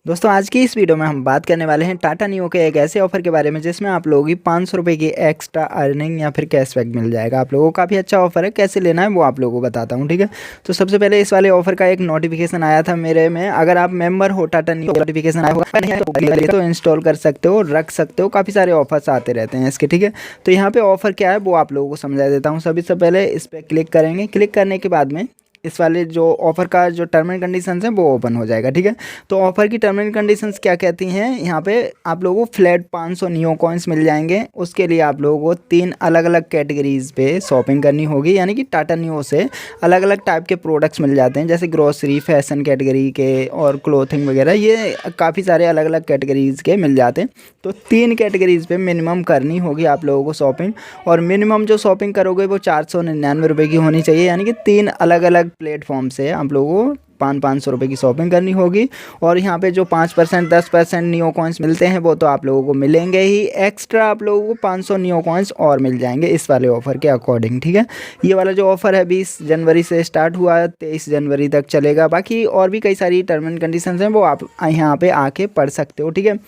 दोस्तों आज की इस वीडियो में हम बात करने वाले हैं टाटा नियो के एक ऐसे ऑफर के बारे में जिसमें आप लोगों की 500 रुपये की एक्स्ट्रा अर्निंग या फिर कैशबैक मिल जाएगा। आप लोगों को काफ़ी अच्छा ऑफर है, कैसे लेना है वो आप लोगों को बताता हूं, ठीक है। तो सबसे पहले इस वाले ऑफर का एक नोटिफिकेशन आया था मेरे में। अगर आप मेंबर हो टाटा नियो, नोटिफिकेशन आया होगा तो इंस्टॉल कर सकते हो, रख सकते हो। काफ़ी सारे ऑफर्स आते रहते हैं इसके, ठीक है। तो यहाँ पर ऑफर क्या है वो आप लोगों को समझा देता हूँ। सबसे पहले इस पर क्लिक करेंगे। क्लिक करने के बाद में इस वाले जो ऑफ़र का जो टर्म एंड कंडीशंस है वो ओपन हो जाएगा, ठीक है। तो ऑफ़र की टर्म एंड कंडीशंस क्या कहती हैं, यहाँ पे आप लोगों को फ्लैट 500 नियो कॉइन्स मिल जाएंगे। उसके लिए आप लोगों को 3 अलग अलग कैटेगरीज़ पे शॉपिंग करनी होगी, यानी कि टाटा नियो से अलग अलग टाइप के प्रोडक्ट्स मिल जाते हैं, जैसे ग्रोसरी, फैशन कैटेगरी के और क्लोथिंग वगैरह। ये काफ़ी सारे अलग अलग कैटेगरीज़ के मिल जाते हैं। तो 3 कैटेगरीज़ पे मिनिमम करनी होगी आप लोगों को शॉपिंग, और मिनिमम जो शॉपिंग करोगे वो 499 रुपये की होनी चाहिए, यानी कि 3 अलग अलग प्लेटफॉर्म से आप लोगों को 500 रुपये की शॉपिंग करनी होगी। और यहाँ पे जो 5% 10% नियो कॉइन्स मिलते हैं वो तो आप लोगों को मिलेंगे ही, एक्स्ट्रा आप लोगों को 500 नियो कॉइन्स और मिल जाएंगे इस वाले ऑफ़र के अकॉर्डिंग, ठीक है। ये वाला जो ऑफ़र है 20 जनवरी से स्टार्ट हुआ है, 23 जनवरी तक चलेगा। बाकी और भी कई सारी टर्म एंड कंडीशंस हैं, वो आप यहाँ पे आके पढ़ सकते हो, ठीक है।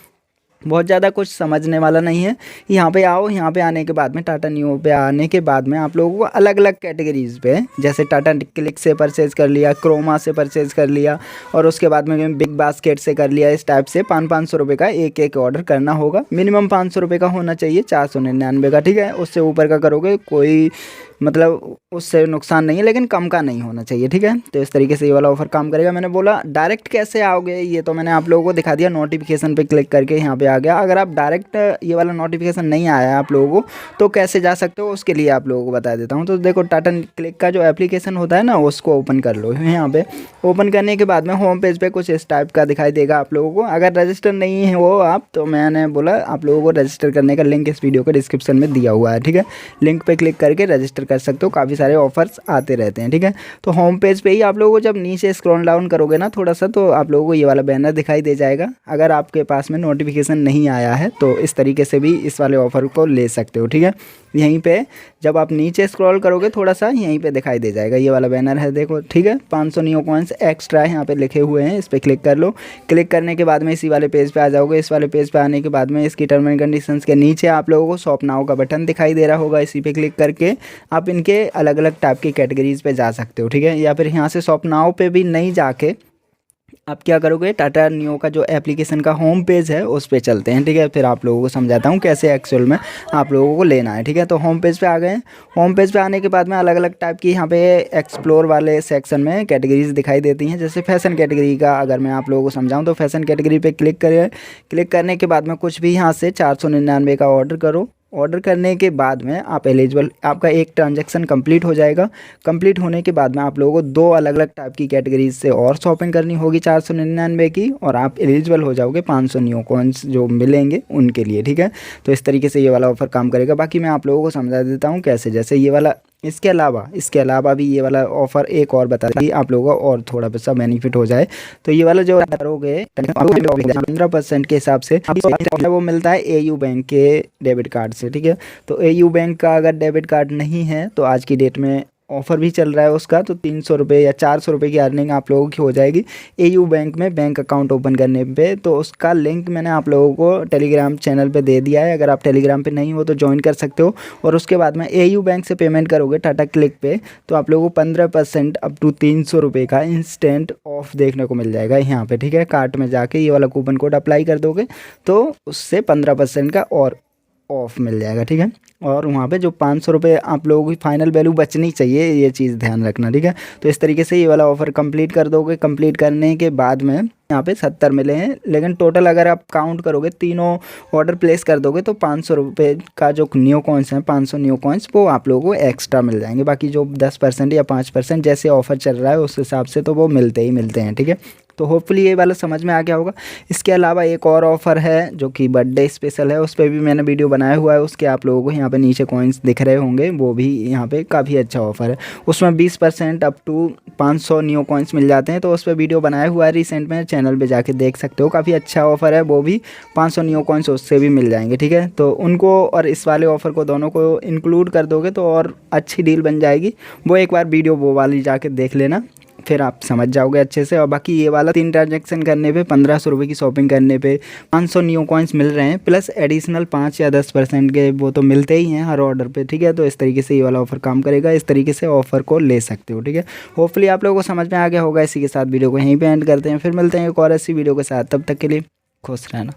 बहुत ज़्यादा कुछ समझने वाला नहीं है। यहाँ पे आओ, यहाँ पे आने के बाद में टाटा नियो पे आने के बाद में आप लोगों को अलग अलग कैटेगरीज़ पे, जैसे टाटा क्लिक से परचेज़ कर लिया, क्रोमा से परचेज़ कर लिया, और उसके बाद में बिग बास्केट से कर लिया। इस टाइप से 500 रुपये का एक एक ऑर्डर करना होगा। मिनिमम 500 रुपये का होना चाहिए, 499 का, ठीक है। उससे ऊपर का करोगे कोई मतलब उससे नुकसान नहीं है, लेकिन कम का नहीं होना चाहिए, ठीक है। तो इस तरीके से ये वाला ऑफर काम करेगा। मैंने बोला डायरेक्ट कैसे आओगे, ये तो मैंने आप लोगों को दिखा दिया। नोटिफिकेशन पे क्लिक करके यहाँ पे आ गया। अगर आप डायरेक्ट ये वाला नोटिफिकेशन नहीं आया है आप लोगों को तो कैसे जा सकते हो, उसके लिए आप लोगों को बता देता हूँ। तो देखो टाटा क्लिक का जो एप्लीकेशन होता है ना, उसको ओपन कर लो। यहाँ पे ओपन करने के बाद में होम पेज पे कुछ इस टाइप का दिखाई देगा आप लोगों को। अगर रजिस्टर नहीं है वो आप, तो मैंने बोला आप लोगों को रजिस्टर करने का लिंक इस वीडियो के डिस्क्रिप्शन में दिया हुआ है, ठीक है। लिंक पे क्लिक करके रजिस्टर कर सकते हो। काफ़ी सारे ऑफर्स आते रहते हैं, ठीक है। तो होम पेज पे ही आप लोगों को जब नीचे स्क्रॉल डाउन करोगे ना थोड़ा सा, तो आप लोगों को ये वाला बैनर दिखाई दे जाएगा। अगर आपके पास में नोटिफिकेशन नहीं आया है तो इस तरीके से भी इस वाले ऑफर को ले सकते हो, ठीक है। यहीं पे जब आप नीचे स्क्रॉल करोगे थोड़ा सा, यहीं पे दिखाई दे जाएगा ये वाला बैनर है, देखो, ठीक है। 500 नियो कॉइन्स एक्स्ट्रा यहाँ पे लिखे हुए हैं, इस पर क्लिक कर लो। क्लिक करने के बाद में इसी वाले पेज पे आ जाओगे। इस वाले पेज पे आने के बाद में इसकी टर्म एंड कंडीशंस के नीचे आप लोगों को शॉप नाउ का बटन दिखाई दे रहा होगा। इसी पे क्लिक करके आप इनके अलग अलग टाइप की कैटेगरीज पे जा सकते हो, ठीक है। या फिर यहाँ से शॉप नाउ पे भी नहीं जाके आप क्या करोगे, टाटा नियो का जो एप्लीकेशन का होम पेज है उस पे चलते हैं, ठीक है। फिर आप लोगों को समझाता हूँ कैसे एक्चुअल में आप लोगों को लेना है, ठीक है। तो होम पेज पे आ गए। होम पेज पे आने के बाद में अलग अलग टाइप की यहाँ पे एक्सप्लोर वाले सेक्शन में कैटेगरीज दिखाई देती हैं। जैसे फैशन कैटेगरी का अगर मैं आप लोगों को समझाऊँ तो फैशन कैटेगरी पे क्लिक करें। क्लिक करने के बाद में कुछ भी यहाँ से 499 का ऑर्डर करो। ऑर्डर करने के बाद में आप एलिजिबल, आपका एक ट्रांजैक्शन कंप्लीट हो जाएगा। कंप्लीट होने के बाद में आप लोगों को 2 अलग अलग टाइप की कैटेगरीज से और शॉपिंग करनी होगी 499 की, और आप एलिजिबल हो जाओगे 500 नियो कॉइन्स जो मिलेंगे उनके लिए, ठीक है। तो इस तरीके से ये वाला ऑफर काम करेगा। बाकी मैं आप लोगों को समझा देता हूँ कैसे। जैसे ये वाला, इसके अलावा भी ये वाला ऑफ़र एक और बता दी आप लोगों को और थोड़ा सा बेनिफिट हो जाए। तो ये वाला जो करोगे 15% के हिसाब से वो मिलता है एयू बैंक के डेबिट कार्ड से, ठीक है। तो एयू बैंक का अगर डेबिट कार्ड नहीं है तो आज की डेट में ऑफ़र भी चल रहा है उसका, तो 300 रुपये या 400 रुपये की अर्निंग आप लोगों की हो जाएगी एयू बैंक में बैंक अकाउंट ओपन करने पे। तो उसका लिंक मैंने आप लोगों को टेलीग्राम चैनल पे दे दिया है। अगर आप टेलीग्राम पे नहीं हो तो ज्वाइन कर सकते हो। और उसके बाद में एयू बैंक से पेमेंट करोगे टाटा क्लिक पे, तो आप लोगों को 15% अप टू 300 रुपये का इंस्टेंट ऑफ देखने को मिल जाएगा यहाँ पे, ठीक है। कार्ट में जाके ये वाला कूपन कोड अप्लाई कर दोगे तो उससे 15% का और ऑफ मिल जाएगा, ठीक है। और वहाँ पे जो 500 रुपये आप लोगों की फाइनल वैल्यू बचनी चाहिए, ये चीज़ ध्यान रखना, ठीक है। तो इस तरीके से ये वाला ऑफ़र कंप्लीट कर दोगे। कंप्लीट करने के बाद में यहाँ पे 70 मिले हैं, लेकिन टोटल अगर आप काउंट करोगे, तीनों ऑर्डर प्लेस कर दोगे तो 500 रुपये का जो नियो कॉइन्स हैं, 500 नियो कॉइन्स, वो आप लोगों को एक्स्ट्रा मिल जाएंगे। बाकी जो 10% या 5% जैसे ऑफ़र चल रहा है उस हिसाब से तो वो मिलते ही मिलते हैं, ठीक है। तो होपफुली ये वाला समझ में आ गया होगा। इसके अलावा एक और ऑफ़र है जो कि बर्थडे स्पेशल है, उस पर भी मैंने वीडियो बनाया हुआ है। उसके आप लोगों को यहाँ पे नीचे कॉइन्स दिख रहे होंगे, वो भी यहाँ पे काफ़ी अच्छा ऑफ़र है। उसमें 20% अप टू 500 नियो कॉइन्स मिल जाते हैं। तो उस पर वीडियो बनाया हुआ है रिसेंट में, चैनल पे जाके देख सकते हो। काफ़ी अच्छा ऑफ़र है वो भी, 500 नियो कॉइन्स उससे भी मिल जाएंगे, ठीक है। तो उनको और इस वाले ऑफ़र को दोनों को इंक्लूड कर दोगे तो और अच्छी डील बन जाएगी। वो एक बार वीडियो वो वाली जाके देख लेना, फिर आप समझ जाओगे अच्छे से। और बाकी ये वाला 3 ट्रांजेक्शन करने पे 1500 रुपये की शॉपिंग करने पे 500 न्यू कॉइन्स मिल रहे हैं, प्लस एडिशनल 5 या 10% के वो तो मिलते ही हैं हर ऑर्डर पे, ठीक है। तो इस तरीके से ये वाला ऑफर काम करेगा, इस तरीके से ऑफर को ले सकते हो, ठीक है। होपफुली आप लोगों को समझ में आ गया होगा। इसी के साथ वीडियो को यहीं पे एंड करते हैं, फिर मिलते हैं एक और ऐसी वीडियो के साथ। तब तक के लिए खुश रहना।